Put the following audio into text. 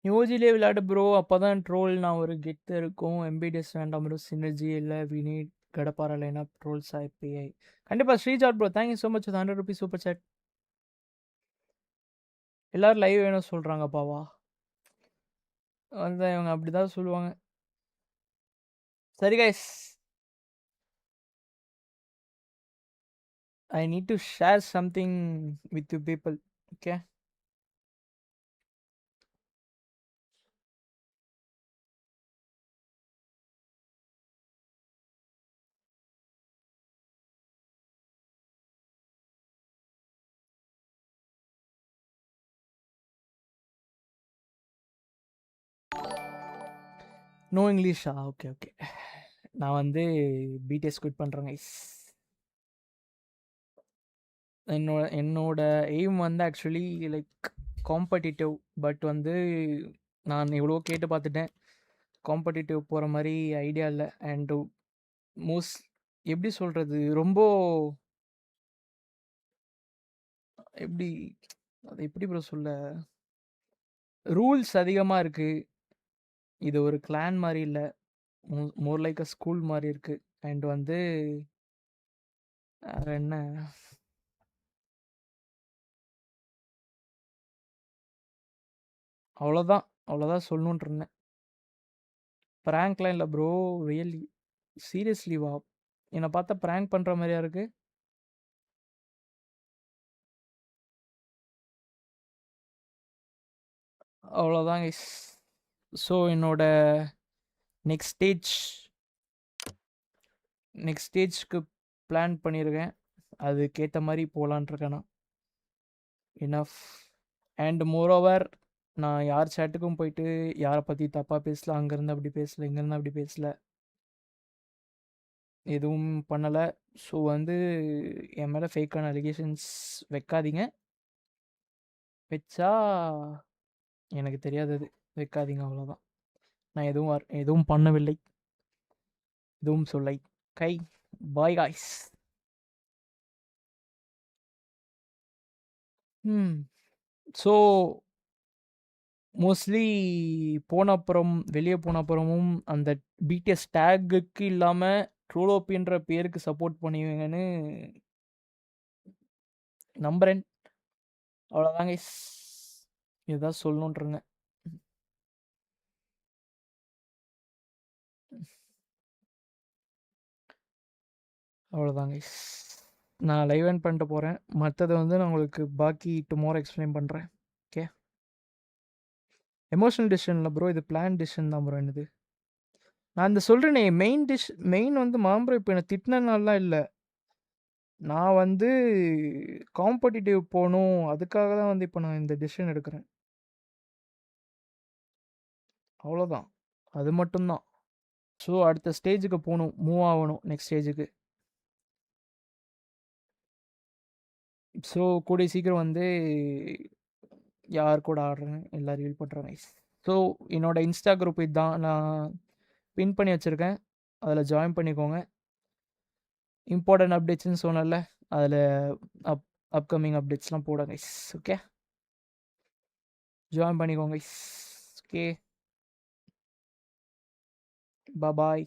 யோஜிலே விளையாடு ப்ரோ. அப்பதான் ட்ரோல் நான் ஒரு கெத்து இருக்கும். எம்பிடிஎஸ் வேண்டாம் ப்ரோ. சினர்ஜி இல்ல. வி நீட் கடப்பார லைனப் ட்ரோல்ஸ் ஐபிஐ. கண்டிப்பா ஸ்ரீஜாட் bro. Thank you so much 100 rupees super chat. எல்லாரும் லைவ் வேணும் சொல்றாங்கப்பாவா. வந்து இவங்க அப்படிதான் சொல்லுவாங்க. சரி guys. I need to share something with you people. Okay. No இங்கிலீஷா? Okay okay. நான் வந்து பிடிஎஸ் குவிட் பண்ணுறேன் கைஸ். என்னோட எய்ம் வந்து ஆக்சுவலி லைக் காம்படிட்டிவ். பட் வந்து நான் எவ்வளோ கேட்டு பார்த்துட்டேன். காம்படிட்டிவ் போகிற மாதிரி ஐடியா இல்லை. அண்ட் மோஸ்ட் எப்படி சொல்கிறது, ரொம்ப எப்படி அது எப்படி ப்ரோ சொல்ல, ரூல்ஸ் அதிகமாக இருக்குது. இது ஒரு கிளான் மாதிரி இல்லை. மோர் லைக் அ ஸ்கூல் மாதிரி இருக்குது. அண்ட் வந்து வேற என்ன, அவ்வளோதான் சொல்லணுன்ட்டு இருந்தேன். ப்ராங்க்லாம் இல்லை ப்ரோ. ரியலி சீரியஸ்லி வா. என்னை பார்த்தா ப்ராங்க் பண்ணுற மாதிரியா இருக்கு. அவ்வளோதான் கைஸ். ஸோ என்னோட நெக்ஸ்ட் ஸ்டேஜ்க்கு பிளான் பண்ணியிருக்கேன். அதுக்கேற்ற மாதிரி போகலான்ட்ருக்கேன் நான். இனஃப். அண்ட் மோரோவர் நான் யார் சேட்டுக்கும் போயிட்டு யாரை பற்றி தப்பாக பேசல, அங்கேருந்து அப்படி பேசல, இங்கேருந்து அப்படி பேசல, எதுவும் பண்ணலை. ஸோ வந்து என் மேலே ஃபேக்கான அலிகேஷன்ஸ் வைக்காதீங்க. வச்சா எனக்கு தெரியாதது. வைக்காதீங்க, அவ்வளோதான். நான் எதுவும் பண்ணவில்லை, எதுவும் சொல்லை. கை பாய் காய்ஸ். ஸோ மோஸ்ட்லி வெளியே போன அப்புறமும் அந்த பிடிஎஸ் டேகுக்கு இல்லாமல் ட்ரோலோப்பின்ற பேருக்கு சப்போர்ட் பண்ணுவீங்கன்னு நம்புறேன். அவ்வளோதாங்க. இதுதான் சொல்லணுன்றங்க. அவ்வளோதாங்க. நான் லைவ் எண்ட் பண்ணிட்டு போகிறேன். மற்றதை வந்து நான் உங்களுக்கு பாக்கி டுமாரோ எக்ஸ்பிளைன் பண்ணுறேன். ஓகே. எமோஷனல் டிசிஷன் இல்லை ப்ரோ, இது பிளான் டிசிஷன் தான் ப்ரோ. என்னது நான் இந்த சொல்கிறேனே, மெயின் வந்து மாம்பரம் இப்போ என்னை திட்டினாலாம் இல்லை. நான் வந்து காம்படிட்டிவ் போகணும், அதுக்காக தான் வந்து இப்போ நான் இந்த டிசிஷன் எடுக்கிறேன். அவ்வளோதான், அது மட்டும்தான். ஸோ அடுத்த ஸ்டேஜுக்கு போகணும், மூவ் ஆகணும் நெக்ஸ்ட் ஸ்டேஜுக்கு. ஸோ கூடிய சீக்கிரம் வந்து யார் கூட ஆடுறேன்னு எல்லாம் ரிவீல் பண்ணுறேன் கைஸ். ஸோ என்னோட இன்ஸ்டா குரூப் இதுதான், நான் பின் பண்ணி வச்சுருக்கேன். அதில் ஜாயின் பண்ணிக்கோங்க. இம்பார்ட்டன்ட் அப்டேட்ஸ்னு சொன்னல, அதில் அப்கமிங் அப்டேட்ஸ்லாம் போடுங்க கைஸ். ஓகே, ஜாயின் பண்ணிக்கோங்க கைஸ். ஓகே, பாய்.